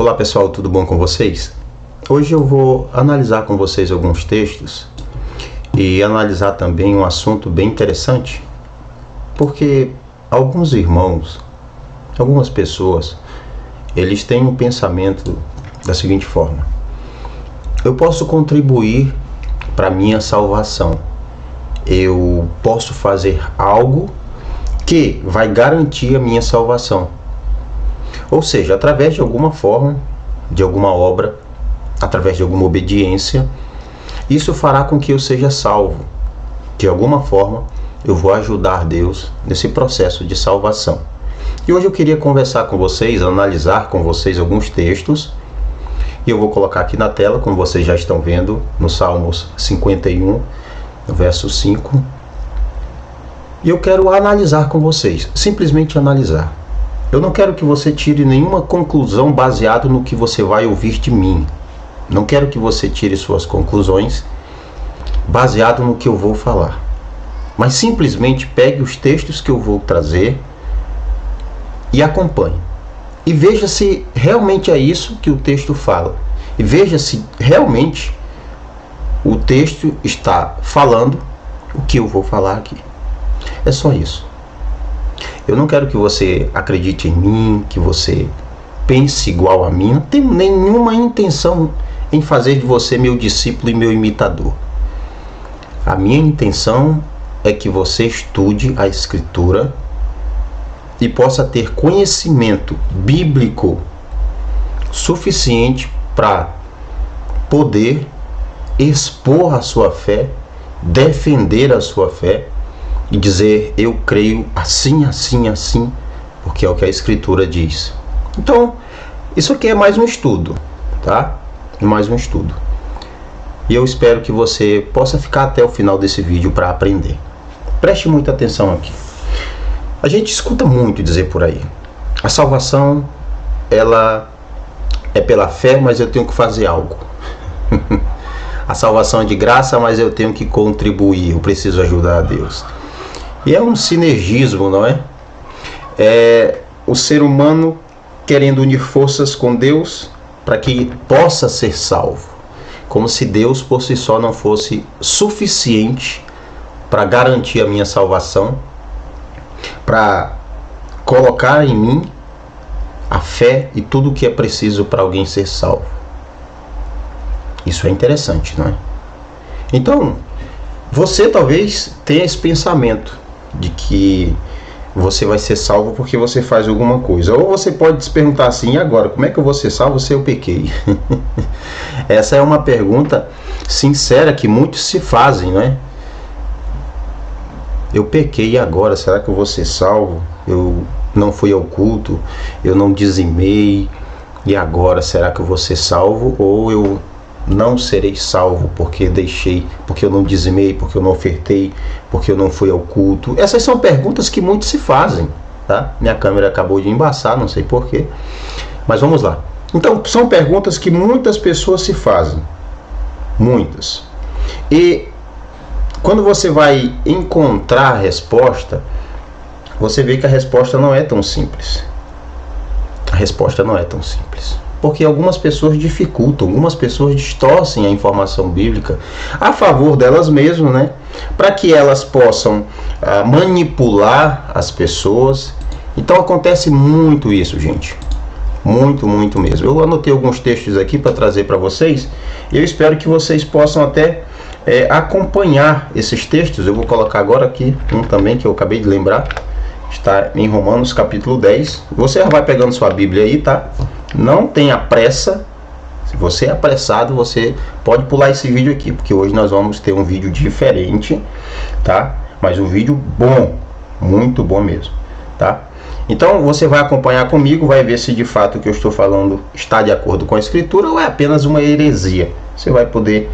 Olá pessoal, tudo bom com vocês? Hoje eu vou analisar com vocês alguns textos e analisar também um assunto bem interessante, porque alguns irmãos, algumas pessoas, eles têm um pensamento da seguinte forma: eu posso contribuir para a minha salvação, eu posso fazer algo que vai garantir a minha salvação. Ou seja, através de alguma forma, de alguma obra, através de alguma obediência, isso fará com que eu seja salvo. De alguma forma, eu vou ajudar Deus nesse processo de salvação. E hoje eu queria conversar com vocês, analisar com vocês alguns textos. E eu vou colocar aqui na tela, como vocês já estão vendo, no Salmos 51, verso 5. E eu quero analisar com vocês, simplesmente analisar. Eu não quero que você tire nenhuma conclusão baseado no que você vai ouvir de mim. Não quero que você tire suas conclusões baseado no que eu vou falar. Mas simplesmente pegue os textos que eu vou trazer e acompanhe. E veja se realmente é isso que o texto fala. E veja se realmente o texto está falando o que eu vou falar aqui. É só isso. Eu não quero que você acredite em mim, que você pense igual a mim. Não tenho nenhuma intenção em fazer de você meu discípulo e meu imitador. A minha intenção é que você estude a Escritura e possa ter conhecimento bíblico suficiente para poder expor a sua fé, defender a sua fé e dizer: eu creio assim, assim, assim, porque é o que a Escritura diz. Então, isso aqui é mais um estudo, tá? É mais um estudo. E eu espero que você possa ficar até o final desse vídeo para aprender. Preste muita atenção aqui. A gente escuta muito dizer por aí: a salvação, ela é pela fé, mas eu tenho que fazer algo. A salvação é de graça, mas eu tenho que contribuir, eu preciso ajudar a Deus. E é um sinergismo, não é? É o ser humano querendo unir forças com Deus para que possa ser salvo. Como se Deus por si só não fosse suficiente para garantir a minha salvação, para colocar em mim a fé e tudo o que é preciso para alguém ser salvo. Isso é interessante, não é? Então, você talvez tenha esse pensamento de que você vai ser salvo porque você faz alguma coisa. Ou você pode se perguntar assim: e agora, como é que eu vou ser salvo se eu pequei? Essa é uma pergunta sincera que muitos se fazem, não é? Eu pequei, e agora? Será que eu vou ser salvo? Eu não fui ao culto, eu não dizimei, e agora será que eu vou ser salvo? Ou eu não serei salvo porque deixei, porque eu não dizimei, porque eu não ofertei, porque eu não fui ao culto? Essas são perguntas que muitos se fazem, tá? Minha câmera acabou de embaçar, não sei porquê, mas vamos lá. Então, são perguntas que muitas pessoas se fazem, muitas. E quando você vai encontrar a resposta, você vê que a resposta não é tão simples. A resposta não é tão simples. Porque algumas pessoas dificultam, algumas pessoas distorcem a informação bíblica a favor delas mesmas, né? Para que elas possam manipular as pessoas. Então acontece muito isso, gente. Muito, muito mesmo. Eu anotei alguns textos aqui para trazer para vocês. E eu espero que vocês possam até acompanhar esses textos. Eu vou colocar agora aqui um também que eu acabei de lembrar. Está em Romanos capítulo 10. Você já vai pegando sua Bíblia aí, tá? Não tenha pressa. Se você é apressado, você pode pular esse vídeo aqui, porque hoje nós vamos ter um vídeo diferente, tá? Mas um vídeo bom, muito bom mesmo, tá? Então você vai acompanhar comigo, vai ver se de fato o que eu estou falando está de acordo com a Escritura ou é apenas uma heresia. Você vai poder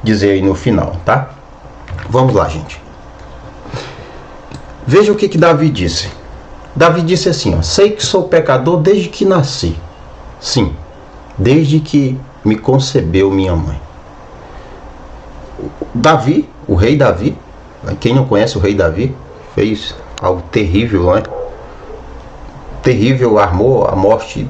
dizer aí no final, tá? Vamos lá, gente. Veja o que Davi disse. Davi disse assim, ó: sei que sou pecador desde que nasci. Sim, desde que me concebeu minha mãe. Davi, o rei Davi, quem não conhece o rei Davi, fez algo terrível, não é? terrível, armou a morte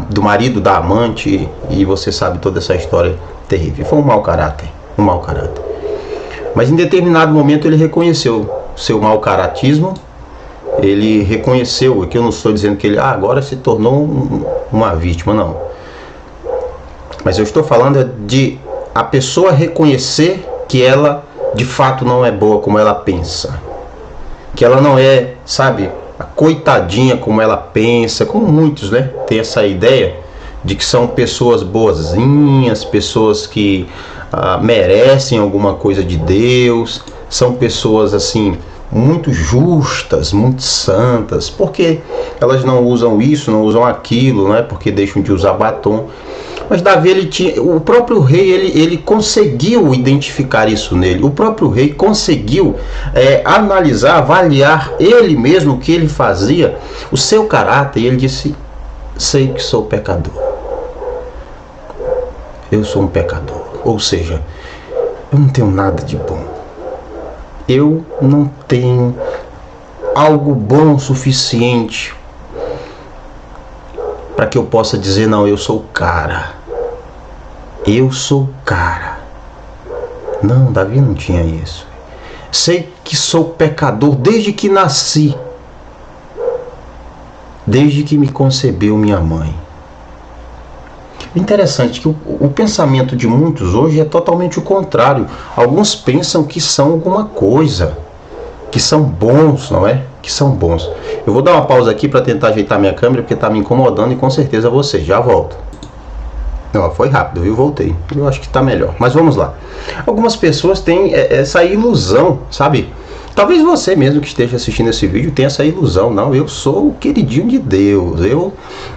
do marido da amante, e você sabe toda essa história terrível. Foi um mau caráter, um mau caráter. Mas em determinado momento ele reconheceu seu mau caratismo, ele reconheceu, aqui eu não estou dizendo que ele agora se tornou uma vítima, não. Mas eu estou falando de a pessoa reconhecer que ela de fato não é boa como ela pensa, que ela não é, sabe, a coitadinha como ela pensa, como muitos, né, tem essa ideia de que são pessoas boazinhas, pessoas que merecem alguma coisa de Deus, são pessoas assim muito justas, muito santas, porque elas não usam isso, não usam aquilo, né, porque deixam de usar batom. Mas Davi, ele tinha, o próprio rei, ele conseguiu identificar isso nele. O próprio rei conseguiu analisar, avaliar ele mesmo, o que ele fazia, o seu caráter. E ele disse: sei que sou pecador. Eu sou um pecador. Ou seja, eu não tenho nada de bom. Eu não tenho algo bom o suficiente para que eu possa dizer: não, eu sou o cara. Eu sou o cara. Não, Davi não tinha isso. Sei que sou pecador desde que nasci. Desde que me concebeu minha mãe. Interessante que o pensamento de muitos hoje é totalmente o contrário. Alguns pensam que são alguma coisa, que são bons, não é? Que são bons. Eu vou dar uma pausa aqui para tentar ajeitar minha câmera, porque está me incomodando, e com certeza você. Já volto. Não, foi rápido, viu? Voltei. Eu acho que está melhor. Mas vamos lá. Algumas pessoas têm essa ilusão, sabe? Talvez você mesmo que esteja assistindo esse vídeo tenha essa ilusão. Não, eu sou o queridinho de Deus.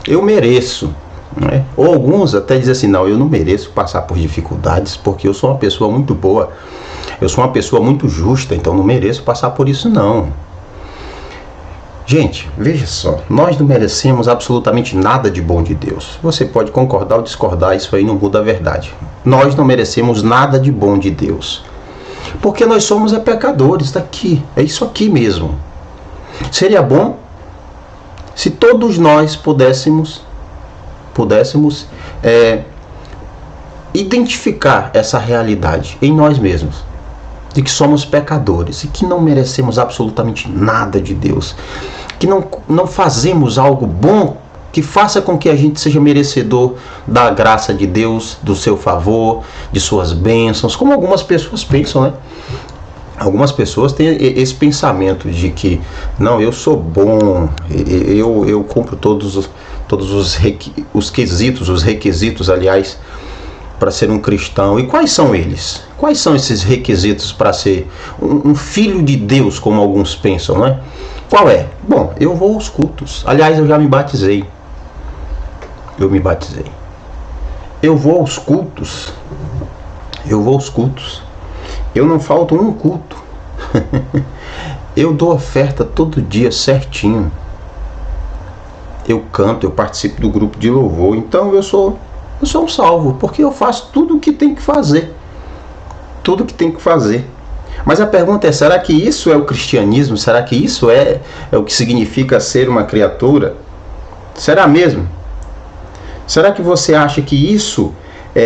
Eu mereço. Né? Ou alguns até dizem assim: não, eu não mereço passar por dificuldades, porque eu sou uma pessoa muito boa. Eu sou uma pessoa muito justa, então não mereço passar por isso, não. Gente, veja só, nós não merecemos absolutamente nada de bom de Deus. Você pode concordar ou discordar, isso aí não muda a verdade. Nós não merecemos nada de bom de Deus, porque nós somos pecadores daqui, é isso aqui mesmo. Seria bom se todos nós pudéssemos identificar essa realidade em nós mesmos, de que somos pecadores e que não merecemos absolutamente nada de Deus, que não fazemos algo bom que faça com que a gente seja merecedor da graça de Deus, do seu favor, de suas bênçãos, como algumas pessoas pensam, né? Algumas pessoas têm esse pensamento de que, não, eu sou bom, eu cumpro todos os requisitos, aliás, para ser um cristão. E quais são eles? Quais são esses requisitos para ser um filho de Deus, como alguns pensam, não é? Qual é? Bom, eu vou aos cultos. Aliás, eu já me batizei. Eu me batizei. Eu vou aos cultos. Eu não falto um culto. Eu dou oferta todo dia certinho. Eu canto, eu participo do grupo de louvor. Então eu sou um salvo, porque eu faço tudo o que tem que fazer. Tudo que tem que fazer. Mas a pergunta é: será que isso é o cristianismo? Será que isso é o que significa ser uma criatura? Será mesmo? Será que você acha que isso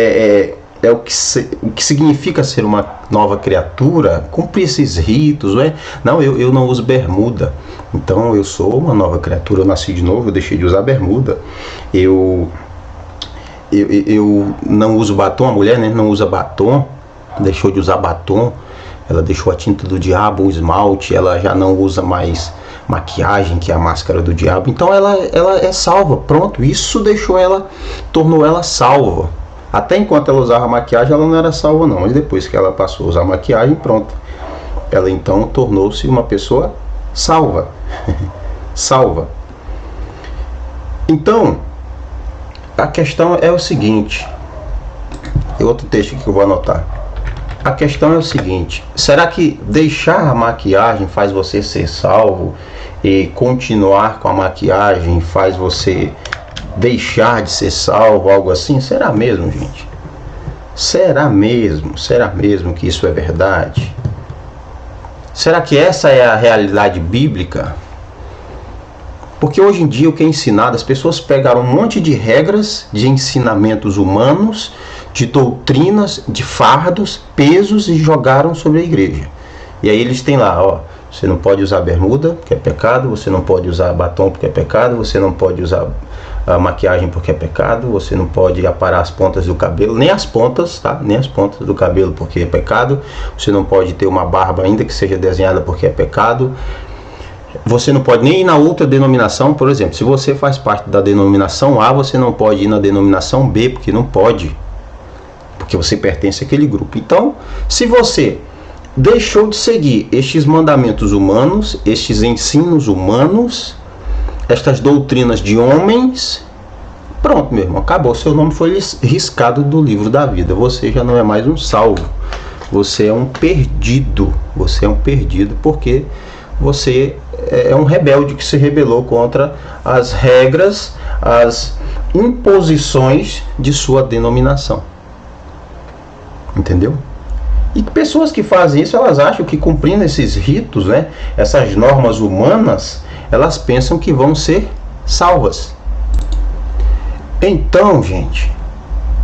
é o que significa ser uma nova criatura? Cumprir esses ritos, não é? Não, eu não uso bermuda, então eu sou uma nova criatura, eu nasci de novo, eu deixei de usar bermuda. Eu não uso batom, a mulher, né, não usa batom, deixou de usar batom, ela deixou a tinta do diabo, o esmalte, ela já não usa mais maquiagem, que é a máscara do diabo. Então ela é salva, pronto, isso tornou ela salva. Até enquanto ela usava maquiagem, ela não era salva não, mas depois que ela passou a usar maquiagem, pronto, ela então tornou-se uma pessoa salva. Salva. Então, a questão é o seguinte, tem outro texto que eu vou anotar. A questão é o seguinte: será que deixar a maquiagem faz você ser salvo, e continuar com a maquiagem faz você deixar de ser salvo, algo assim? Será mesmo, gente? Será mesmo que isso é verdade? Será que essa é a realidade bíblica? Porque hoje em dia o que é ensinado, as pessoas pegaram um monte de regras, de ensinamentos humanos, de doutrinas, de fardos, pesos e jogaram sobre a igreja. E aí eles têm lá, ó, você não pode usar bermuda, porque é pecado, você não pode usar batom, porque é pecado, você não pode usar a maquiagem, porque é pecado, você não pode aparar as pontas do cabelo, nem as pontas, tá? Nem as pontas do cabelo, porque é pecado, você não pode ter uma barba ainda que seja desenhada, porque é pecado. Você não pode nem ir na outra denominação, por exemplo, se você faz parte da denominação A, você não pode ir na denominação B, porque não pode, porque você pertence àquele grupo. Então, se você deixou de seguir estes mandamentos humanos, estes ensinos humanos, estas doutrinas de homens, pronto, meu irmão, acabou. Seu nome foi riscado do livro da vida. Você já não é mais um salvo. Você é um perdido. Você é um perdido porque você é um rebelde que se rebelou contra as regras, as imposições de sua denominação. Entendeu? E pessoas que fazem isso, elas acham que cumprindo esses ritos, né, essas normas humanas, elas pensam que vão ser salvas. Então, gente,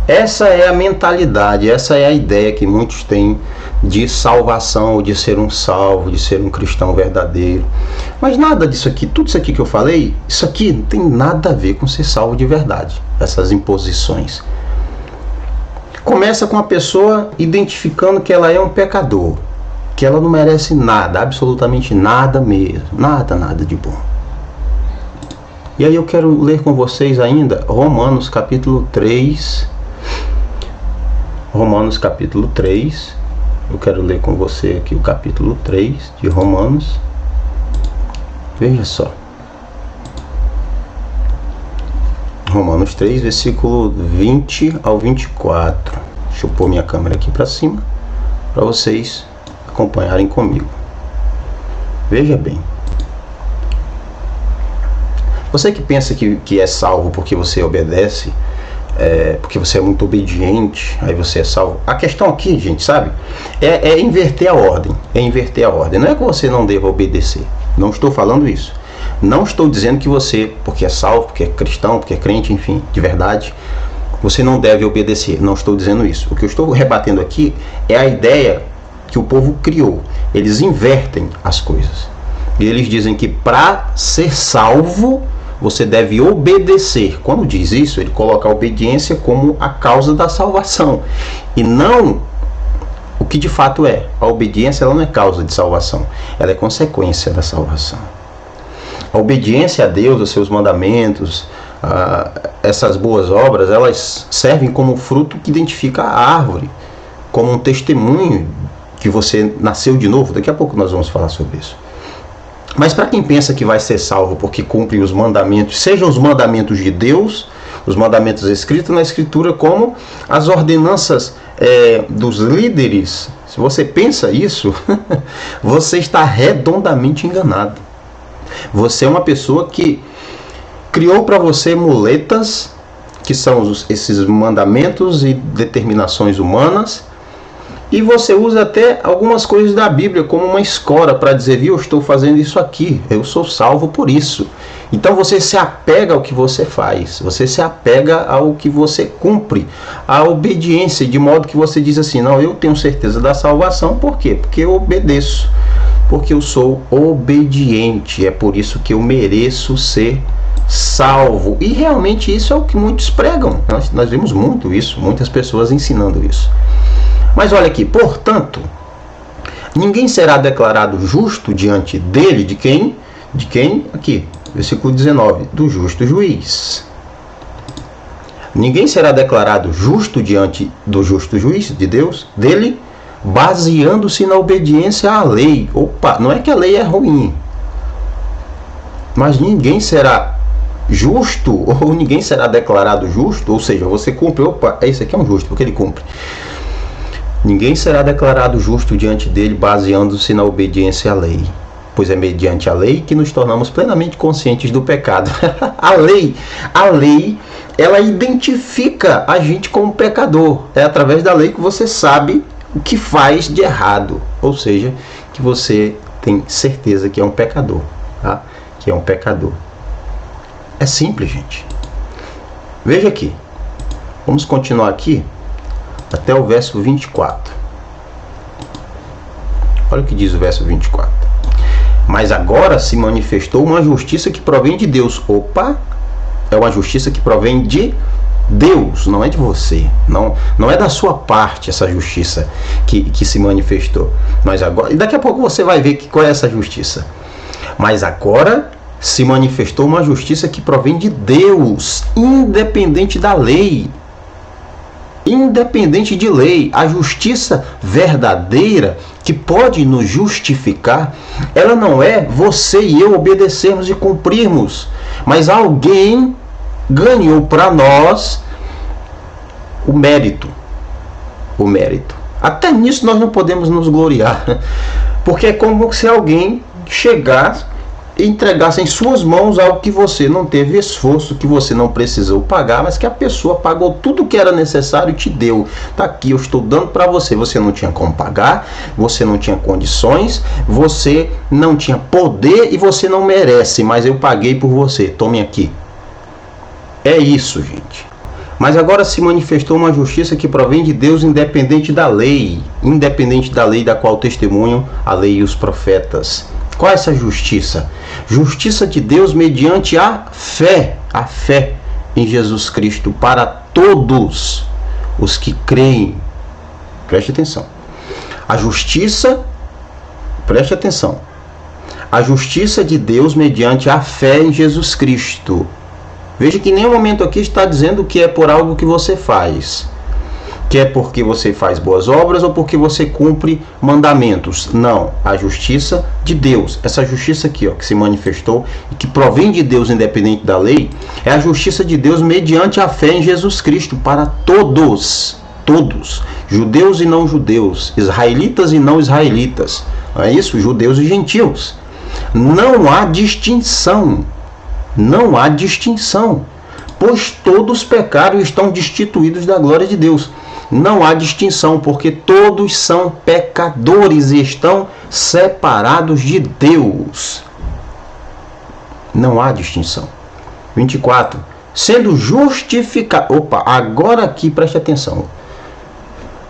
essa é a mentalidade, essa é a ideia que muitos têm de salvação, de ser um salvo, de ser um cristão verdadeiro. Mas nada disso aqui, tudo isso aqui que eu falei, isso aqui não tem nada a ver com ser salvo de verdade, essas imposições. Começa com a pessoa identificando que ela é um pecador, que ela não merece nada, absolutamente nada mesmo, nada de bom. E aí eu quero ler com vocês ainda Romanos capítulo 3. Romanos capítulo 3. Eu quero ler com você aqui o capítulo 3 de Romanos. Veja só. Romanos 3, versículo 20 ao 24. Deixa eu pôr minha câmera aqui para cima, para vocês acompanharem comigo. Veja bem. Você que pensa que é salvo porque você obedece, porque você é muito obediente, aí você é salvo. A questão aqui, gente, sabe? É inverter a ordem. É inverter a ordem. Não é que você não deva obedecer. Não estou falando isso. Não estou dizendo que você, porque é salvo, porque é cristão, porque é crente, enfim, de verdade, você não deve obedecer. Não estou dizendo isso. O que eu estou rebatendo aqui é a ideia que o povo criou. Eles invertem as coisas. E eles dizem que para ser salvo, você deve obedecer. Quando diz isso, ele coloca a obediência como a causa da salvação. E não o que de fato é. A obediência, ela não é causa de salvação. Ela é consequência da salvação. A obediência a Deus, aos seus mandamentos, essas boas obras, elas servem como fruto que identifica a árvore, como um testemunho que você nasceu de novo. Daqui a pouco nós vamos falar sobre isso. Mas para quem pensa que vai ser salvo porque cumpre os mandamentos, sejam os mandamentos de Deus, os mandamentos escritos na Escritura, como as ordenanças dos líderes, se você pensa isso, você está redondamente enganado. Você é uma pessoa que criou para você muletas, que são esses mandamentos e determinações humanas, e você usa até algumas coisas da Bíblia como uma escora para dizer, viu, eu estou fazendo isso aqui, eu sou salvo por isso. Então você se apega ao que você faz, você se apega ao que você cumpre, à obediência, de modo que você diz assim, não, eu tenho certeza da salvação, por quê? Porque eu obedeço, porque eu sou obediente, é por isso que eu mereço ser salvo. E realmente isso é o que muitos pregam, nós vemos muito isso, muitas pessoas ensinando isso. Mas olha aqui, portanto, ninguém será declarado justo diante dele, de quem? De quem? Aqui, versículo 19, do justo juiz. Ninguém será declarado justo diante do justo juiz, de Deus, dele, baseando-se na obediência à lei. Opa, não é que a lei é ruim, mas ninguém será justo, ou ninguém será declarado justo, ou seja, você cumpre, opa, esse aqui é um justo, porque ele cumpre. Ninguém será declarado justo diante dele baseando-se na obediência à lei, pois é mediante a lei que nos tornamos plenamente conscientes do pecado. A lei, ela identifica a gente como pecador. É através da lei que você sabe o que faz de errado, ou seja, que você tem certeza que é um pecador, tá? Que é um pecador. É simples, gente. Veja aqui. Vamos continuar aqui até o verso 24. Olha o que diz o verso 24. Mas agora se manifestou uma justiça que provém de Deus. Opa! É uma justiça que provém de Deus, não é de você. Não é da sua parte essa justiça que se manifestou. Mas agora, e daqui a pouco você vai ver qual é essa justiça. Mas agora se manifestou uma justiça que provém de Deus, independente da lei. Independente de lei, a justiça verdadeira que pode nos justificar, ela não é você e eu obedecermos e cumprirmos, mas alguém ganhou para nós o mérito. O mérito. Até nisso nós não podemos nos gloriar, porque é como se alguém chegasse e entregasse em suas mãos algo que você não teve esforço, que você não precisou pagar, mas que a pessoa pagou tudo que era necessário e te deu. Tá aqui, eu estou dando para você. Você não tinha como pagar, você não tinha condições, você não tinha poder e você não merece, mas eu paguei por você. Tome aqui. É isso, gente. Mas agora se manifestou uma justiça que provém de Deus, independente da lei da qual testemunham a lei e os profetas. Qual é essa justiça? Justiça de Deus mediante a fé em Jesus Cristo para todos os que creem. Preste atenção. A justiça, preste atenção. A justiça de Deus mediante a fé em Jesus Cristo. Veja que em nenhum momento aqui está dizendo que é por algo que você faz, que é porque você faz boas obras ou porque você cumpre mandamentos. Não, a justiça de Deus, essa justiça aqui, ó, que se manifestou e que provém de Deus independente da lei, é a justiça de Deus mediante a fé em Jesus Cristo para todos, judeus e não judeus, israelitas e não israelitas, não é isso? Judeus e gentios. Não há distinção, pois todos pecaram e estão destituídos da glória de Deus. Não há distinção, porque todos são pecadores e estão separados de Deus. Não há distinção. 24. Sendo justificado. Opa, agora aqui preste atenção.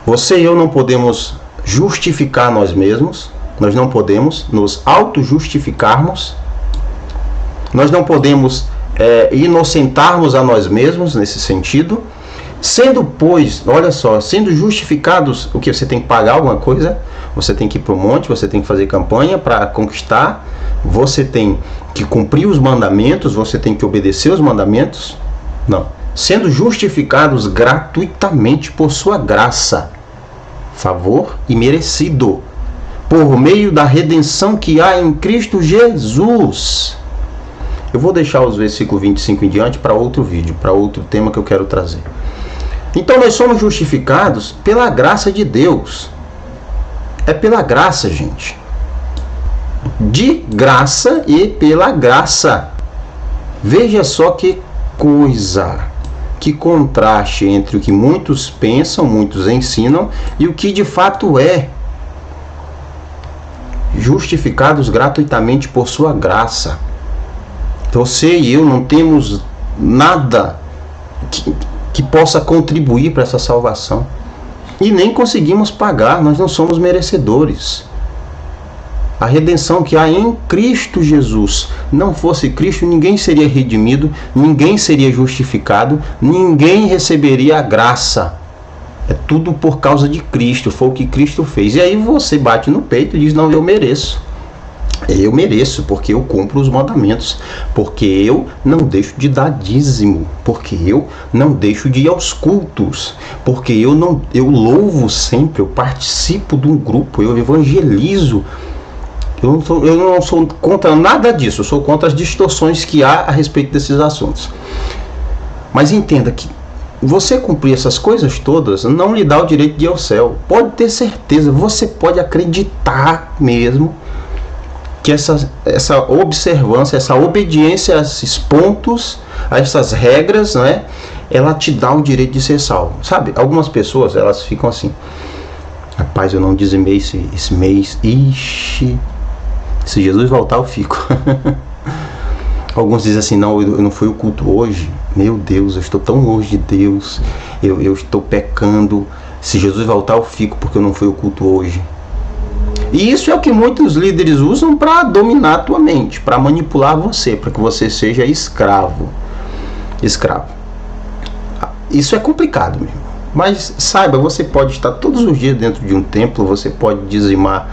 Você e eu não podemos justificar nós mesmos. Nós não podemos nos auto-justificarmos. Nós não podemos inocentarmos a nós mesmos nesse sentido. Sendo, pois, olha só, sendo justificados, o que? Você tem que pagar alguma coisa? Você tem que ir para o monte, você tem que fazer campanha para conquistar, você tem que cumprir os mandamentos, você tem que obedecer os mandamentos? Não. Sendo justificados gratuitamente por sua graça, favor e merecido, por meio da redenção que há em Cristo Jesus. Eu vou deixar os versículos 25 em diante para outro vídeo, para outro tema que eu quero trazer. Então nós somos justificados pela graça de Deus. É pela graça, gente. De graça e pela graça. Veja só que coisa, que contraste entre o que muitos pensam, muitos ensinam e o que de fato é. Justificados gratuitamente por sua graça. Você e eu não temos nada que possa contribuir para essa salvação. E nem conseguimos pagar, nós não somos merecedores. A redenção que há em Cristo Jesus. Não fosse Cristo, ninguém seria redimido, ninguém seria justificado, ninguém receberia a graça. É tudo por causa de Cristo, foi o que Cristo fez. E aí você bate no peito e diz, não, eu mereço. Eu mereço, porque eu cumpro os mandamentos, porque eu não deixo de dar dízimo, porque eu não deixo de ir aos cultos, porque eu louvo sempre, eu participo de um grupo, eu evangelizo. Eu não sou contra nada disso, eu sou contra as distorções que há a respeito desses assuntos. Mas entenda que você cumprir essas coisas todas não lhe dá o direito de ir ao céu. Pode ter certeza, você pode acreditar mesmo que essa observância, essa obediência a esses pontos, a essas regras, né, ela te dá o direito de ser salvo. Sabe, algumas pessoas, elas ficam assim, rapaz, eu não dizimei esse mês, ixi, se Jesus voltar eu fico. Alguns dizem assim, não, eu não fui ao culto hoje. Meu Deus, eu estou tão longe de Deus, eu estou pecando. Se Jesus voltar, eu fico porque eu não fui ao culto hoje. E isso é o que muitos líderes usam para dominar a tua mente, para manipular você, para que você seja escravo. Escravo. Isso é complicado mesmo. Mas saiba, você pode estar todos os dias dentro de um templo, você pode dizimar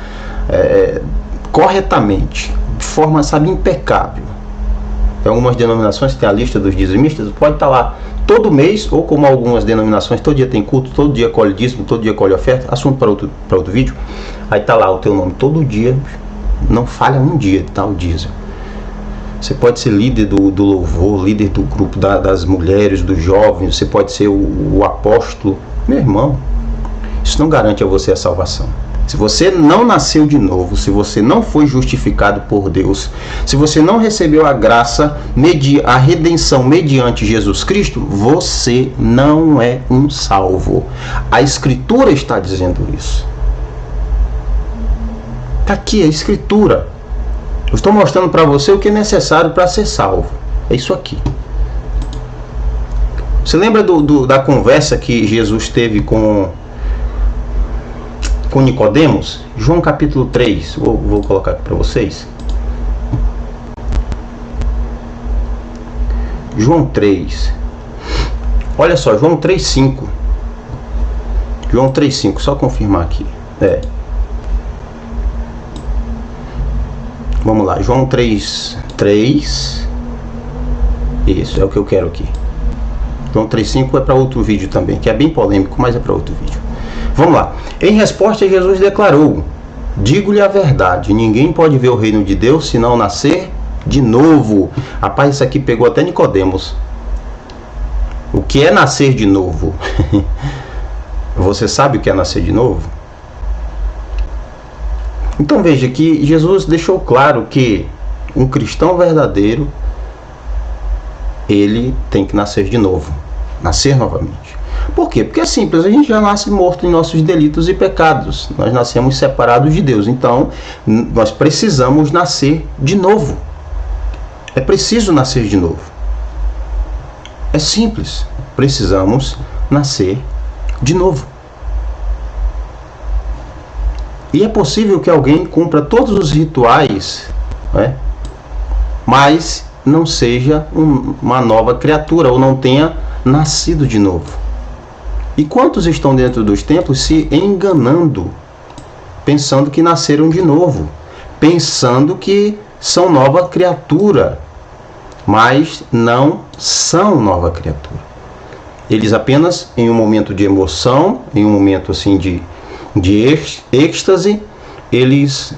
corretamente, de forma, sabe, impecável. Em algumas denominações tem a lista dos dizimistas, pode estar lá todo mês, ou como algumas denominações, todo dia tem culto, todo dia colhe dízimo, todo dia colhe oferta, assunto para outro vídeo. Aí está lá o teu nome todo dia, não falha um dia de tal dízimo. Você pode ser líder do louvor, líder do grupo das mulheres, dos jovens, você pode ser o apóstolo. Meu irmão, isso não garante a você a salvação. Se você não nasceu de novo, se você não foi justificado por Deus, se você não recebeu a graça, a redenção mediante Jesus Cristo, você não é um salvo. A Escritura está dizendo isso. Está aqui a Escritura. Eu estou mostrando para você o que é necessário para ser salvo. É isso aqui. Você lembra da conversa que Jesus teve com Nicodemos? João capítulo 3. Vou colocar aqui para vocês. João 3. Olha só, João 3,5. João 3,5. Só confirmar aqui. Vamos lá, João 3. Isso, é o que eu quero aqui. João 3,5 é para outro vídeo também, que é bem polêmico, mas é para outro vídeo. Vamos lá. Em resposta, Jesus declarou: digo-lhe a verdade, ninguém pode ver o reino de Deus se não nascer de novo. Rapaz, isso aqui pegou até Nicodemos. O que é nascer de novo? Você sabe o que é nascer de novo? Então veja que Jesus deixou claro que um cristão verdadeiro, ele tem que nascer de novo, nascer novamente. Por quê? Porque é simples, a gente já nasce morto em nossos delitos e pecados, nós nascemos separados de Deus, então nós precisamos nascer de novo. É preciso nascer de novo. É simples, precisamos nascer de novo. E é possível que alguém cumpra todos os rituais, mas não seja uma nova criatura, ou não tenha nascido de novo. E quantos estão dentro dos templos se enganando, pensando que nasceram de novo, pensando que são nova criatura, mas não são nova criatura. Eles apenas, em um momento de emoção, em um momento assim de êxtase, eles,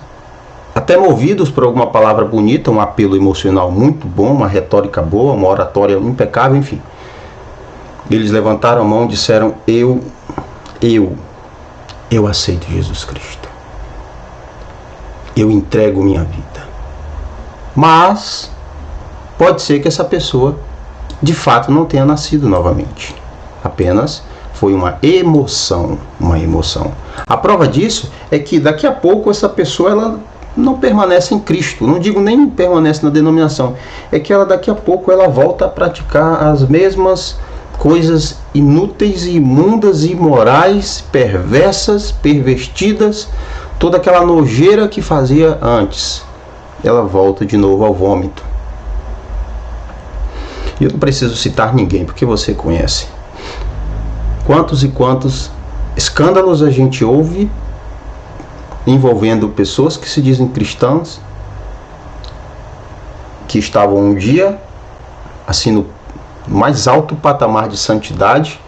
até movidos por alguma palavra bonita, um apelo emocional muito bom, uma retórica boa, uma oratória impecável, enfim, eles levantaram a mão e disseram: eu aceito Jesus Cristo, eu entrego minha vida. Mas pode ser que essa pessoa de fato não tenha nascido novamente, apenas foi uma emoção. A prova disso é que daqui a pouco essa pessoa, ela não permanece em Cristo. Não digo nem permanece na denominação. É que ela daqui a pouco ela volta a praticar as mesmas coisas inúteis, imundas, imorais, perversas, pervertidas, toda aquela nojeira que fazia antes. Ela volta de novo ao vômito. E eu não preciso citar ninguém, porque você conhece. Quantos e quantos escândalos a gente ouve envolvendo pessoas que se dizem cristãs, que estavam um dia assim no mais alto patamar de santidade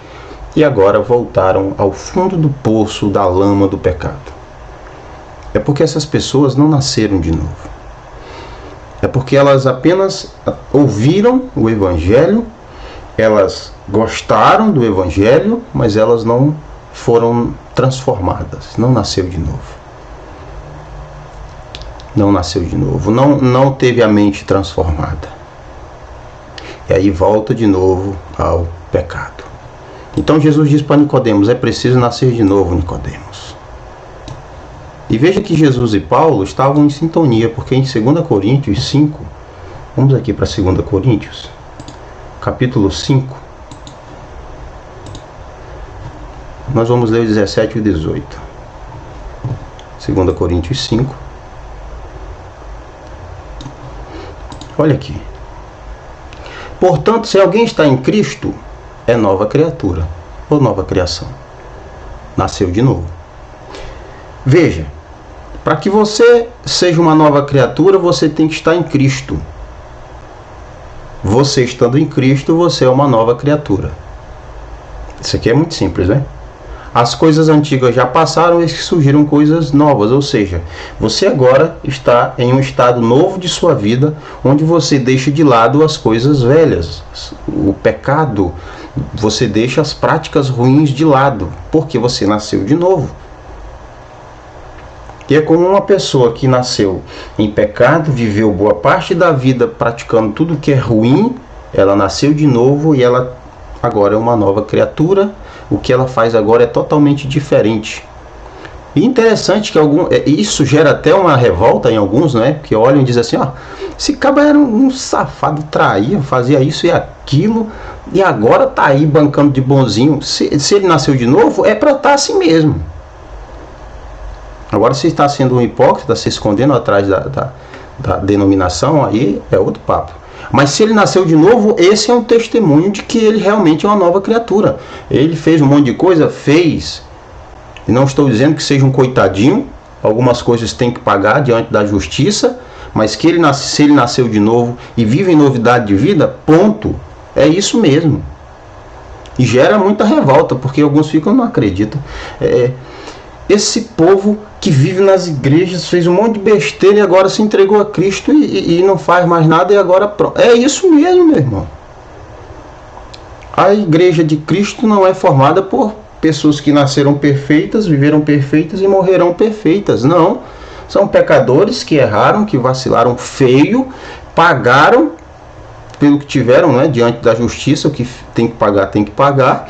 e agora voltaram ao fundo do poço da lama do pecado. É porque essas pessoas não nasceram de novo. É porque elas apenas ouviram o Evangelho, elas gostaram do Evangelho, mas elas não foram transformadas. Não nasceu de novo. Não nasceu de novo. Não teve a mente transformada. E aí volta de novo ao pecado. Então Jesus diz para Nicodemos: é preciso nascer de novo, Nicodemos. E veja que Jesus e Paulo estavam em sintonia, porque em 2 Coríntios 5, Vamos aqui para 2 Coríntios, capítulo 5. Nós vamos ler o 17 e o 18. 2 Coríntios 5. Olha aqui. Portanto, se alguém está em Cristo, é nova criatura ou nova criação. Nasceu de novo. Veja, para que você seja uma nova criatura, você tem que estar em Cristo. Você estando em Cristo, você é uma nova criatura. Isso aqui é muito simples, né? As coisas antigas já passaram e surgiram coisas novas, ou seja, você agora está em um estado novo de sua vida, onde você deixa de lado as coisas velhas, o pecado, você deixa as práticas ruins de lado, porque você nasceu de novo. E é como uma pessoa que nasceu em pecado, viveu boa parte da vida praticando tudo que é ruim, ela nasceu de novo e ela agora é uma nova criatura. O que ela faz agora é totalmente diferente. E interessante que isso gera até uma revolta em alguns, né? Que olham e dizem assim, ó, esse cara era um safado, traía, fazia isso e aquilo, e agora tá aí bancando de bonzinho. Se ele nasceu de novo, é para estar assim mesmo. Agora, se está sendo um hipócrita, se escondendo atrás da denominação, aí é outro papo. Mas se ele nasceu de novo, esse é um testemunho de que ele realmente é uma nova criatura. Ele fez um monte de coisa? Fez. E não estou dizendo que seja um coitadinho. Algumas coisas tem que pagar diante da justiça. Mas se ele nasceu de novo e vive em novidade de vida, ponto. É isso mesmo. E gera muita revolta, porque alguns ficam não acreditam. Esse povo que vive nas igrejas fez um monte de besteira e agora se entregou a Cristo e não faz mais nada e agora pronto. É isso mesmo, meu irmão. A igreja de Cristo não é formada por pessoas que nasceram perfeitas, viveram perfeitas e morrerão perfeitas. Não. São pecadores que erraram, que vacilaram feio, pagaram pelo que tiveram, né, diante da justiça. O que tem que pagar, tem que pagar.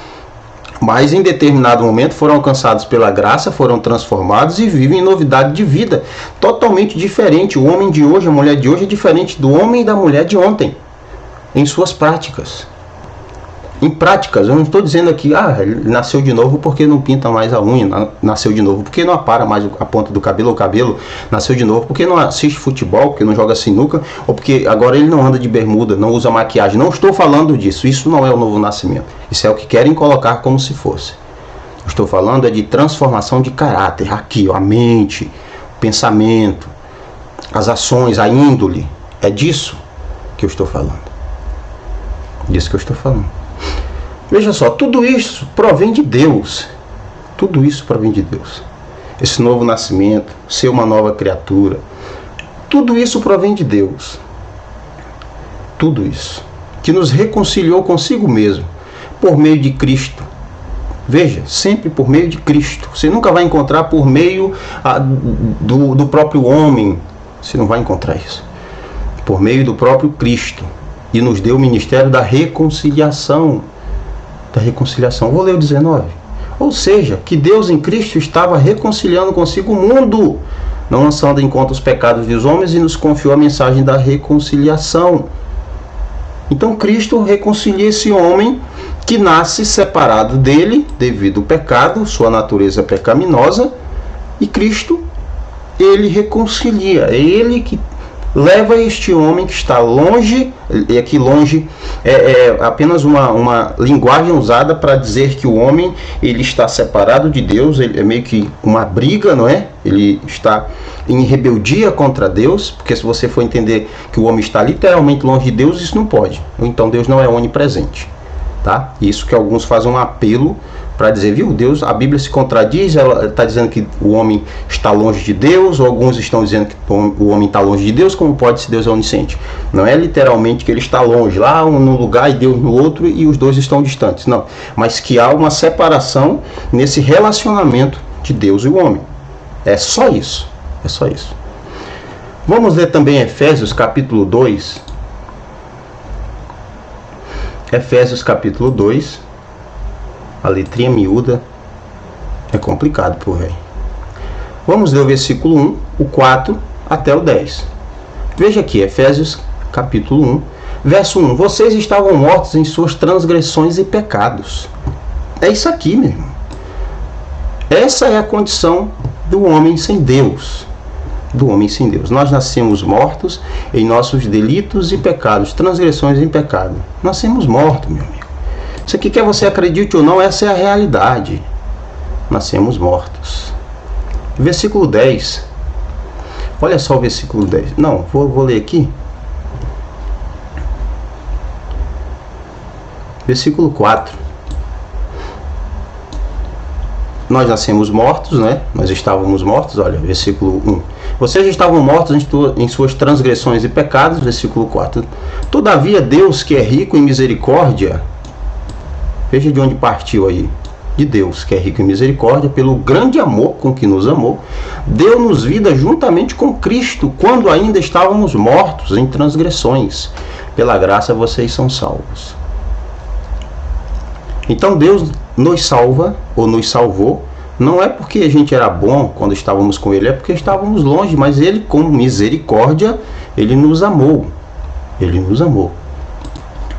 Mas em determinado momento foram alcançados pela graça, foram transformados e vivem em novidade de vida. Totalmente diferente. O homem de hoje, a mulher de hoje é diferente do homem e da mulher de ontem. Em suas práticas. Em práticas, eu não estou dizendo aqui, ele nasceu de novo porque não pinta mais a unha, nasceu de novo porque não apara mais a ponta do cabelo ou o cabelo, nasceu de novo porque não assiste futebol, porque não joga sinuca, ou porque agora ele não anda de bermuda, não usa maquiagem. Não estou falando disso, isso não é o novo nascimento. Isso é o que querem colocar como se fosse. Estou falando de transformação de caráter, aqui, a mente, o pensamento, as ações, a índole. É disso que eu estou falando. Disso que eu estou falando. Veja só, tudo isso provém de Deus. Tudo isso provém de Deus. Esse novo nascimento, ser uma nova criatura, tudo isso provém de Deus. Tudo isso. Que nos reconciliou consigo mesmo, por meio de Cristo. Veja, sempre por meio de Cristo. Você nunca vai encontrar por meio do próprio homem. Você não vai encontrar isso. Por meio do próprio Cristo. E nos deu o ministério da reconciliação. Da reconciliação. Vou ler o 19. Ou seja, que Deus em Cristo estava reconciliando consigo o mundo, não lançando em conta os pecados dos homens, e nos confiou a mensagem da reconciliação. Então Cristo reconcilia esse homem que nasce separado dele devido ao pecado, sua natureza pecaminosa, e Cristo, ele reconcilia. É ele que leva este homem que está longe, e aqui longe é apenas uma linguagem usada para dizer que o homem, ele está separado de Deus, ele é meio que uma briga, não é? Ele está em rebeldia contra Deus, porque se você for entender que o homem está literalmente longe de Deus, isso não pode. Então Deus não é onipresente, tá? Isso que alguns fazem um apelo para dizer, viu, Deus, a Bíblia se contradiz, ela está dizendo que o homem está longe de Deus, ou alguns estão dizendo que o homem está longe de Deus, como pode se Deus é onisciente? Não é literalmente que ele está longe, lá num lugar e Deus no outro, e os dois estão distantes, não. Mas que há uma separação nesse relacionamento de Deus e o homem. É só isso, é só isso. Vamos ler também Efésios capítulo 2. Efésios capítulo 2. A letrinha miúda é complicado por velho. Vamos ler o versículo 1, o 4 até o 10. Veja aqui, Efésios capítulo 1, verso 1. Vocês estavam mortos em suas transgressões e pecados. É isso aqui, meu irmão. Essa é a condição do homem sem Deus. Do homem sem Deus. Nós nascemos mortos em nossos delitos e pecados, transgressões e pecado. Nascemos mortos, meu amigo. Isso aqui, quer você acredite ou não, essa é a realidade. Nascemos mortos. Versículo 10. Olha só o versículo 10. Não, vou ler aqui. Versículo 4. Nós nascemos mortos, né? Nós estávamos mortos, olha, versículo 1. Vocês estavam mortos em suas transgressões e pecados, versículo 4. Todavia Deus, que é rico em misericórdia, veja de onde partiu aí, de Deus, que é rico em misericórdia, pelo grande amor com que nos amou, deu-nos vida juntamente com Cristo, quando ainda estávamos mortos em transgressões. Pela graça vocês são salvos. Então Deus nos salva, ou nos salvou, não é porque a gente era bom quando estávamos com Ele, é porque estávamos longe, mas Ele, com misericórdia, Ele nos amou. Ele nos amou.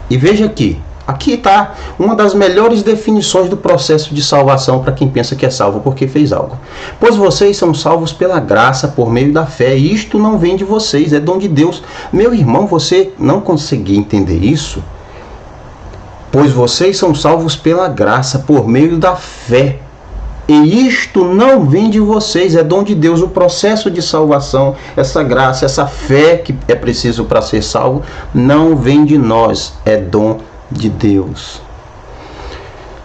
E veja aqui está uma das melhores definições do processo de salvação para quem pensa que é salvo porque fez algo. Pois vocês são salvos pela graça, por meio da fé, e isto não vem de vocês, é dom de Deus. Meu irmão, você não conseguir entender isso? Pois vocês são salvos pela graça, por meio da fé. E isto não vem de vocês, é dom de Deus. O processo de salvação, essa graça, essa fé que é preciso para ser salvo, não vem de nós, é dom de Deus.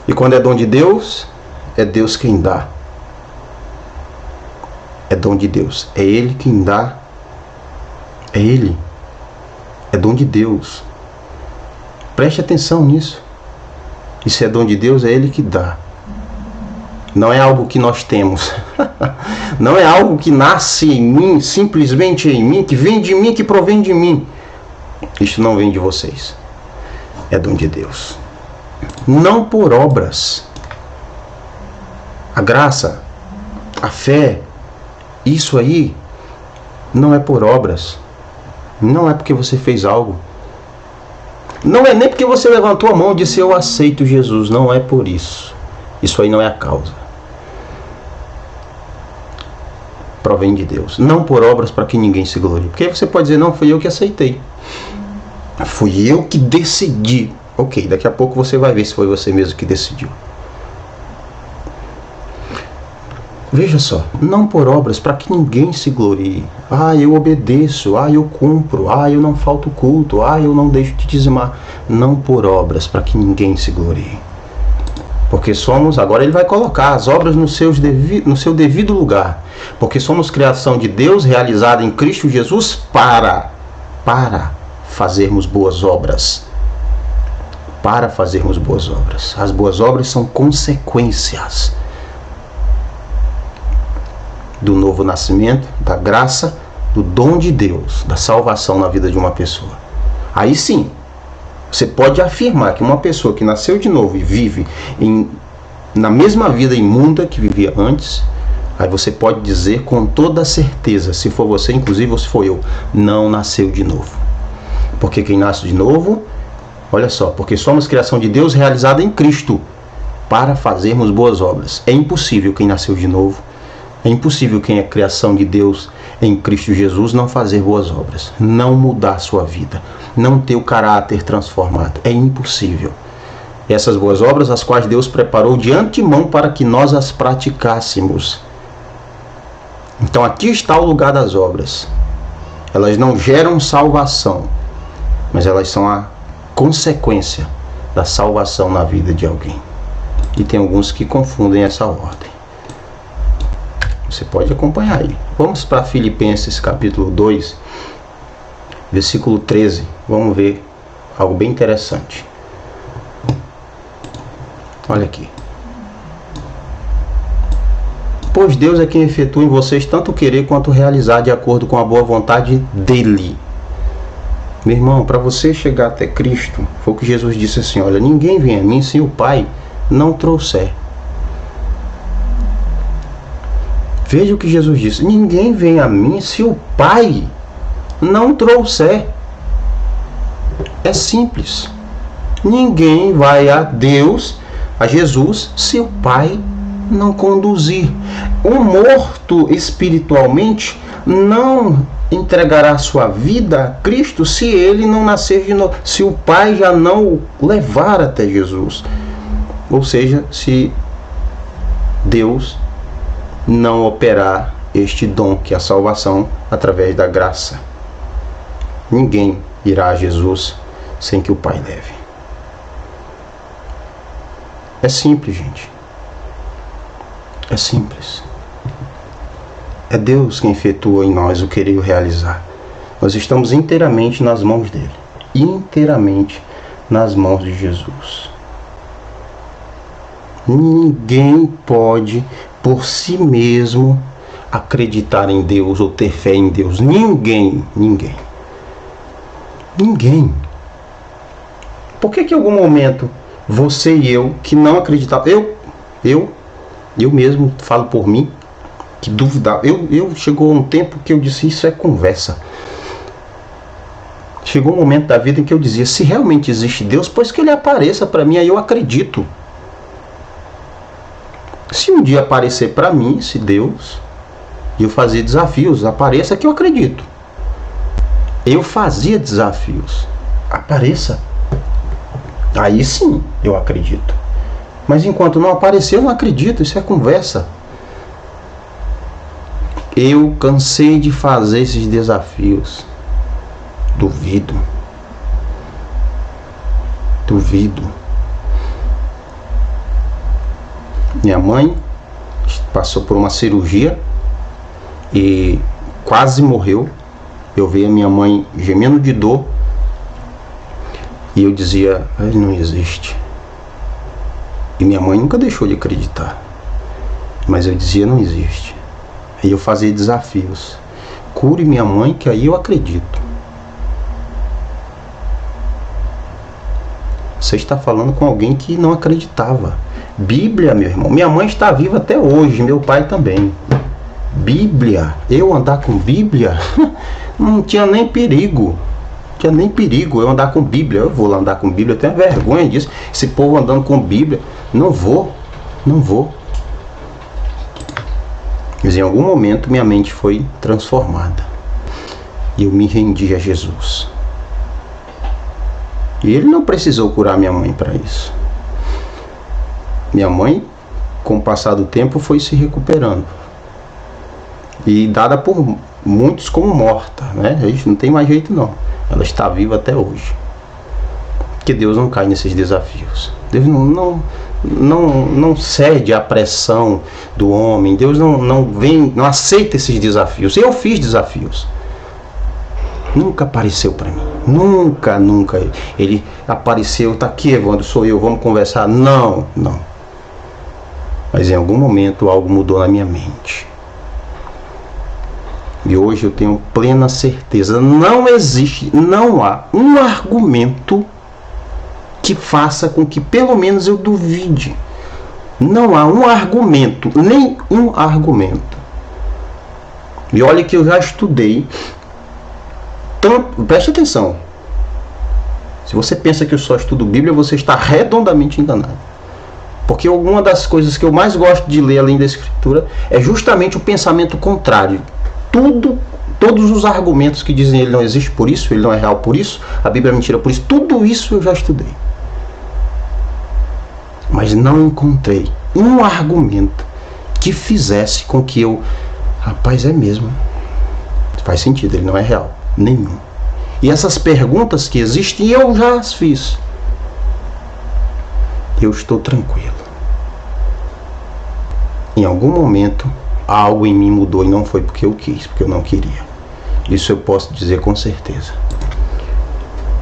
E quando é dom de Deus, é Deus quem dá. É dom de Deus, é Ele quem dá. É Ele. É dom de Deus. Preste atenção nisso. Isso é dom de Deus, é Ele que dá. Não é algo que nós temos. Não é algo que nasce em mim, simplesmente em mim, que vem de mim, que provém de mim. Isso não vem de vocês. É dom de Deus. Não por obras. A graça, a fé, isso aí não é por obras. Não é porque você fez algo. Não é nem porque você levantou a mão e disse eu aceito Jesus. Não é por isso. Isso aí não é a causa. Provém de Deus. Não por obras para que ninguém se glorie. Porque aí você pode dizer, não, fui eu que aceitei. Fui eu que decidi. Ok, daqui a pouco você vai ver se foi você mesmo que decidiu. Veja só, não por obras para que ninguém se glorie. Ah, eu obedeço, ah, eu cumpro, ah, eu não falto culto, ah, eu não deixo de dizimar. Não por obras para que ninguém se glorie. Porque somos, agora ele vai colocar as obras no seu devido lugar. Porque somos criação de Deus realizada em Cristo Jesus para fazermos boas obras. Para fazermos boas obras. As boas obras são consequências do novo nascimento, da graça, do dom de Deus, da salvação na vida de uma pessoa. Aí sim, você pode afirmar que uma pessoa que nasceu de novo e vive na mesma vida imunda que vivia antes, aí você pode dizer com toda certeza, se for você inclusive ou se for eu, não nasceu de novo. Porque quem nasce de novo, olha só, porque somos criação de Deus realizada em Cristo para fazermos boas obras. É impossível quem nasceu de novo, é impossível quem é criação de Deus em Cristo Jesus não fazer boas obras, não mudar sua vida, não ter o caráter transformado. É impossível. Essas boas obras, as quais Deus preparou de antemão para que nós as praticássemos. Então aqui está o lugar das obras. Elas não geram salvação, mas elas são a consequência da salvação na vida de alguém. E tem alguns que confundem essa ordem. Você pode acompanhar aí. Vamos para Filipenses capítulo 2, versículo 13. Vamos ver algo bem interessante. Olha aqui. Pois Deus é quem efetua em vocês tanto querer quanto realizar de acordo com a boa vontade dele. Meu irmão, para você chegar até Cristo, foi o que Jesus disse assim, olha, ninguém vem a mim se o Pai não trouxer. Veja o que Jesus disse, ninguém vem a mim se o Pai não trouxer. É simples. Ninguém vai a Deus, a Jesus, se o Pai não conduzir. O morto espiritualmente não entregará sua vida a Cristo se ele não nascer de novo, se o Pai já não o levar até Jesus. Ou seja, se Deus não operar este dom que é a salvação através da graça. Ninguém irá a Jesus sem que o Pai leve. É simples, gente. É simples. É Deus quem efetua em nós o querer e o realizar. Nós estamos inteiramente nas mãos dele. Inteiramente nas mãos de Jesus. Ninguém pode, por si mesmo, acreditar em Deus ou ter fé em Deus. Ninguém. Por que em algum momento você e eu, que não acreditava, eu mesmo falo por mim, que duvidava, chegou um tempo que eu disse, isso é conversa. Chegou um momento da vida em que eu dizia, se realmente existe Deus, pois que ele apareça para mim, aí eu acredito. Se um dia aparecer para mim, esse Deus, e eu fazia desafios, apareça que eu acredito. Eu fazia desafios, apareça. Aí sim, eu acredito. Mas enquanto não aparecer, eu não acredito, isso é conversa. Eu cansei de fazer esses desafios. Duvido. Minha mãe passou por uma cirurgia e quase morreu. Eu vi a minha mãe gemendo de dor e eu dizia, ele não existe. E minha mãe nunca deixou de acreditar, mas eu dizia, não existe. Aí eu fazia desafios. Cure minha mãe que aí eu acredito. Você está falando com alguém que não acreditava. Bíblia, meu irmão. Minha mãe está viva até hoje, meu pai também. Bíblia. Eu andar com Bíblia? Não tinha nem perigo. Eu andar com Bíblia. Eu vou lá andar com Bíblia. Eu tenho vergonha disso. Esse povo andando com Bíblia. Não vou. Mas em algum momento minha mente foi transformada. E eu me rendi a Jesus. E ele não precisou curar minha mãe para isso. Minha mãe, com o passar do tempo, foi se recuperando. E dada por muitos como morta, né? A gente não tem mais jeito não. Ela está viva até hoje. Porque Deus não cai nesses desafios. Deus não cede à pressão do homem. Deus não aceita esses desafios. Eu fiz desafios. Nunca apareceu para mim. Nunca. Ele apareceu, tá aqui, Evandro, sou eu, vamos conversar. Não. Mas em algum momento algo mudou na minha mente. E hoje eu tenho plena certeza. Não há um argumento que faça com que pelo menos eu duvide. Não há um argumento, nem um argumento. E olha que eu já estudei. Preste atenção. Se você pensa que eu só estudo Bíblia, você está redondamente enganado. Porque alguma das coisas que eu mais gosto de ler além da Escritura é justamente o pensamento contrário. Todos os argumentos que dizem ele não existe por isso, ele não é real por isso, a Bíblia é mentira por isso, tudo isso eu já estudei. Mas não encontrei um argumento que fizesse com que eu... Rapaz, é mesmo. Faz sentido, ele não é real. Nenhum. E essas perguntas que existem, eu já as fiz. Eu estou tranquilo. Em algum momento, algo em mim mudou e não foi porque eu quis, porque eu não queria. Isso eu posso dizer com certeza.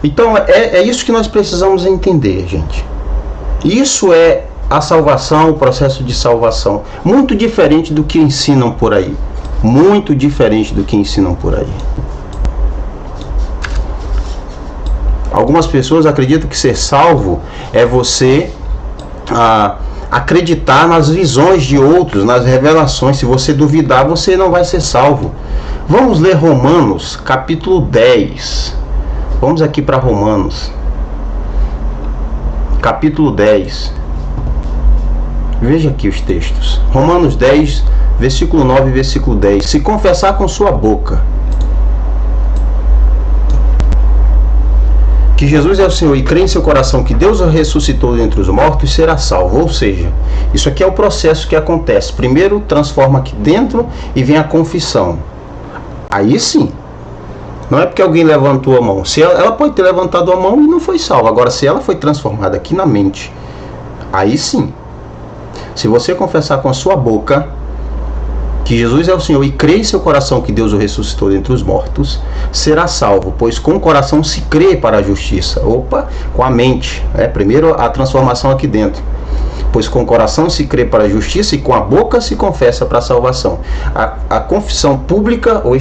Então, é isso que nós precisamos entender, gente. Isso é a salvação, o processo de salvação. Muito diferente do que ensinam por aí. Muito diferente do que ensinam por aí. Algumas pessoas acreditam que ser salvo é você acreditar nas visões de outros, nas revelações. Se você duvidar, você não vai ser salvo. Vamos ler Romanos, capítulo 10. Vamos aqui para Romanos, capítulo 10. Veja aqui os textos. Romanos 10, versículo 9 e versículo 10. Se confessar com sua boca que Jesus é o Senhor e crer em seu coração que Deus o ressuscitou dentre os mortos, será salvo. Ou seja, isso aqui é o processo que acontece. Primeiro transforma aqui dentro e vem a confissão. Aí sim. Não é porque alguém levantou a mão. Se ela pode ter levantado a mão e não foi salva. Agora, se ela foi transformada aqui na mente, aí sim. Se você confessar com a sua boca que Jesus é o Senhor e crer em seu coração que Deus o ressuscitou dentre os mortos, será salvo. Pois com o coração se crê para a justiça. Opa, com a mente. Primeiro a transformação aqui dentro. Pois com o coração se crê para a justiça e com a boca se confessa para a salvação. A confissão pública, ou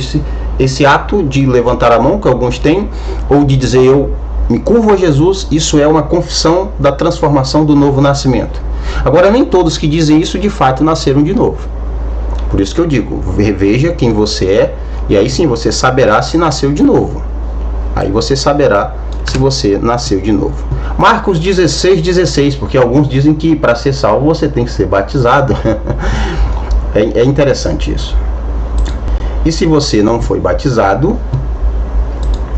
esse ato de levantar a mão, que alguns têm, ou de dizer eu me curvo a Jesus, isso é uma confissão da transformação do novo nascimento. Agora, nem todos que dizem isso de fato nasceram de novo. Por isso que eu digo, veja quem você é, e aí sim você saberá se nasceu de novo. Aí você saberá se você nasceu de novo. Marcos 16:16, porque alguns dizem que para ser salvo você tem que ser batizado. É interessante isso. E se você não foi batizado,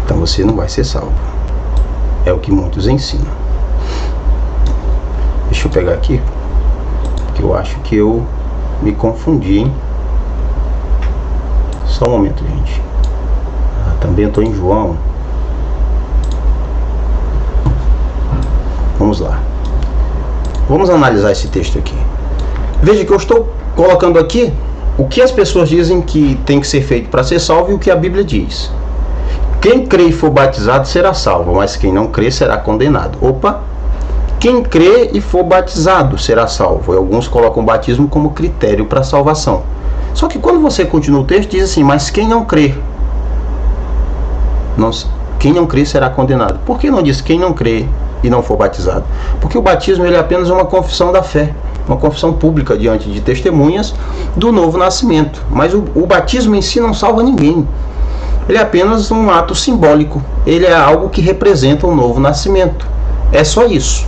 então você não vai ser salvo. É o que muitos ensinam. Deixa eu pegar aqui, que eu acho que eu me confundi, hein? Só um momento, gente. Também eu estou em João. Vamos lá. Vamos analisar esse texto aqui. Veja que eu estou colocando aqui o que as pessoas dizem que tem que ser feito para ser salvo e o que a Bíblia diz. Quem crê e for batizado será salvo, mas quem não crê será condenado. Opa! Quem crê e for batizado será salvo. E alguns colocam o batismo como critério para a salvação. Só que quando você continua o texto, diz assim, mas quem não crê? Quem não crê será condenado. Por que não diz quem não crê e não for batizado? Porque o batismo ele é apenas uma confissão da fé, uma confissão pública diante de testemunhas do novo nascimento. Mas o batismo em si não salva ninguém. Ele é apenas um ato simbólico. Ele é algo que representa um novo nascimento. É só isso.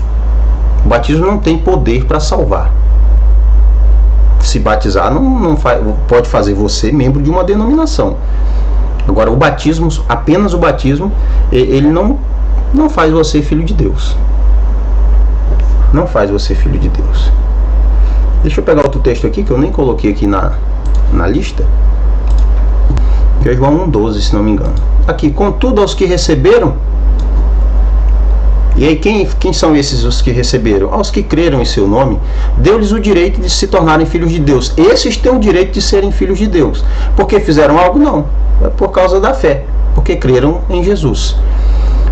O batismo não tem poder para salvar. Se batizar não pode fazer você membro de uma denominação. Agora o batismo, apenas o batismo, ele não faz você filho de Deus. Não faz você filho de Deus. Deixa eu pegar outro texto aqui que eu nem coloquei aqui na lista. Que é João 1,12, se não me engano. Aqui, contudo aos que receberam. E aí quem são esses os que receberam? Aos que creram em seu nome, deu-lhes o direito de se tornarem filhos de Deus. Esses têm o direito de serem filhos de Deus. Porque fizeram algo? Não. É por causa da fé. Porque creram em Jesus.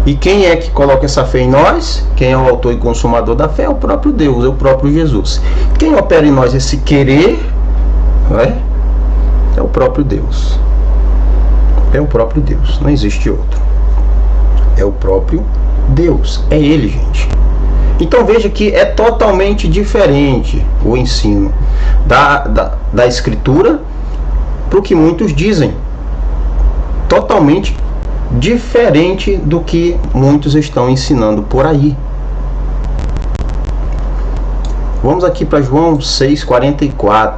E quem é que coloca essa fé em nós? Quem é o autor e consumador da fé? É o próprio Deus, é o próprio Jesus. Quem opera em nós esse querer, é o próprio Deus. É o próprio Deus, não existe outro. É o próprio Deus, é Ele, gente. Então veja que é totalmente diferente o ensino da Escritura para o que muitos dizem. Totalmente diferente do que muitos estão ensinando por aí. Vamos aqui para João 6,44.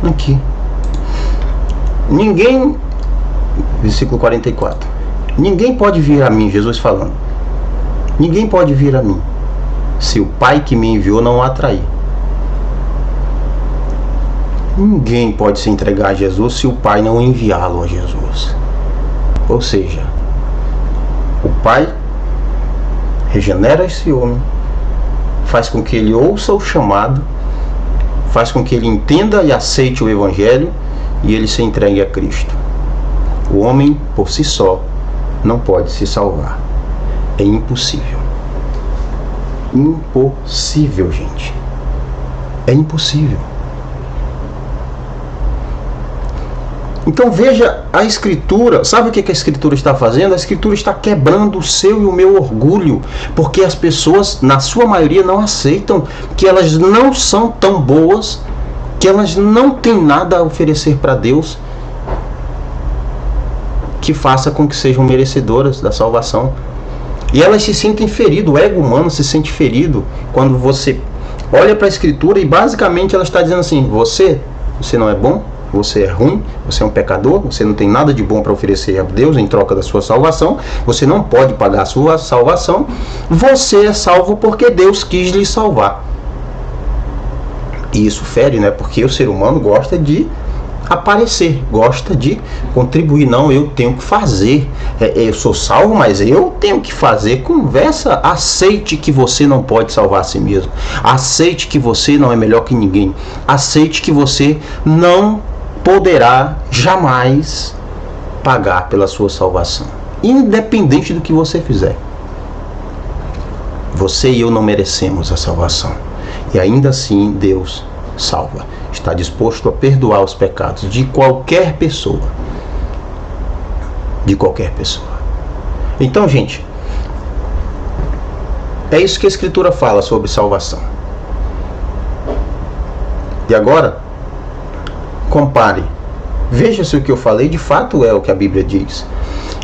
Aqui. Versículo 44. Ninguém pode vir a mim, Jesus falando. Ninguém pode vir a mim, se o Pai que me enviou não o atrair. Ninguém pode se entregar a Jesus se o Pai não enviá-lo a Jesus. Ou seja, o Pai regenera esse homem, faz com que ele ouça o chamado, faz com que ele entenda e aceite o Evangelho e ele se entregue a Cristo. O homem, por si só, não pode se salvar. É impossível. Impossível, gente. É impossível. Então veja a Escritura. Sabe o que a Escritura está fazendo? A Escritura está quebrando o seu e o meu orgulho, porque as pessoas, na sua maioria, não aceitam que elas não são tão boas, que elas não têm nada a oferecer para Deus, que faça com que sejam merecedoras da salvação. E elas se sentem feridas, o ego humano se sente ferido quando você olha para a Escritura e basicamente ela está dizendo assim: você não é bom, você é ruim, você é um pecador, você não tem nada de bom para oferecer a Deus em troca da sua salvação, você não pode pagar a sua salvação, você é salvo porque Deus quis lhe salvar. E isso fere, né? Porque o ser humano gosta de aparecer, gosta de contribuir. Não, eu tenho que fazer, eu sou salvo, mas eu tenho que fazer. Conversa, aceite que você não pode salvar a si mesmo, aceite que você não é melhor que ninguém, aceite que você não poderá jamais pagar pela sua salvação, independente do que você fizer. Você e eu não merecemos a salvação, e ainda assim Deus salva, está disposto a perdoar os pecados de qualquer pessoa. De qualquer pessoa. Então, gente, é isso que a Escritura fala sobre salvação. E agora, compare. Veja se o que eu falei de fato é o que a Bíblia diz.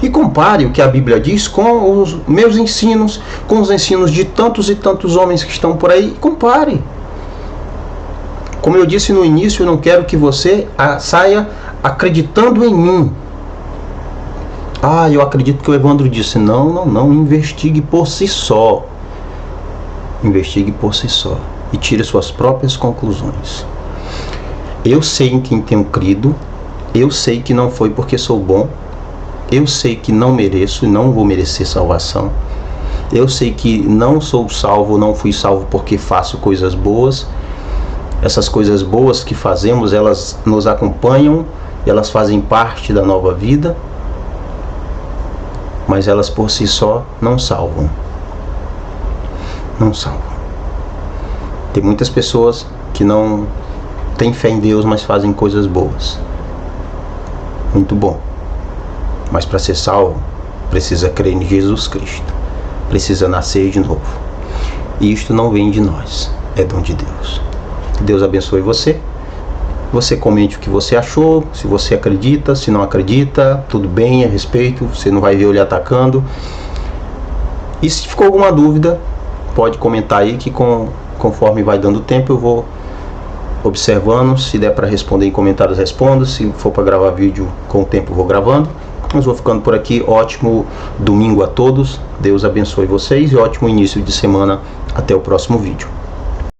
E compare o que a Bíblia diz com os meus ensinos, com os ensinos de tantos e tantos homens que estão por aí. Compare. Como eu disse no início, eu não quero que você saia acreditando em mim. Eu acredito que o Evandro disse. Não. Investigue por si só. Investigue por si só. E tire suas próprias conclusões. Eu sei em quem tenho crido. Eu sei que não foi porque sou bom. Eu sei que não mereço e não vou merecer salvação. Eu sei que não sou salvo, não fui salvo porque faço coisas boas. Essas coisas boas que fazemos, elas nos acompanham, elas fazem parte da nova vida, mas elas por si só não salvam. Não salvam. Tem muitas pessoas que não têm fé em Deus, mas fazem coisas boas. Muito bom. Mas para ser salvo, precisa crer em Jesus Cristo. Precisa nascer de novo. E isto não vem de nós, é dom de Deus. Deus abençoe você. Você comente o que você achou, se você acredita, se não acredita, tudo bem, a respeito, você não vai ver eu lhe atacando. E se ficou alguma dúvida, pode comentar aí que conforme vai dando tempo eu vou observando. Se der para responder em comentários, respondo. Se for para gravar vídeo, com o tempo eu vou gravando. Mas vou ficando por aqui. Ótimo domingo a todos. Deus abençoe vocês e ótimo início de semana. Até o próximo vídeo.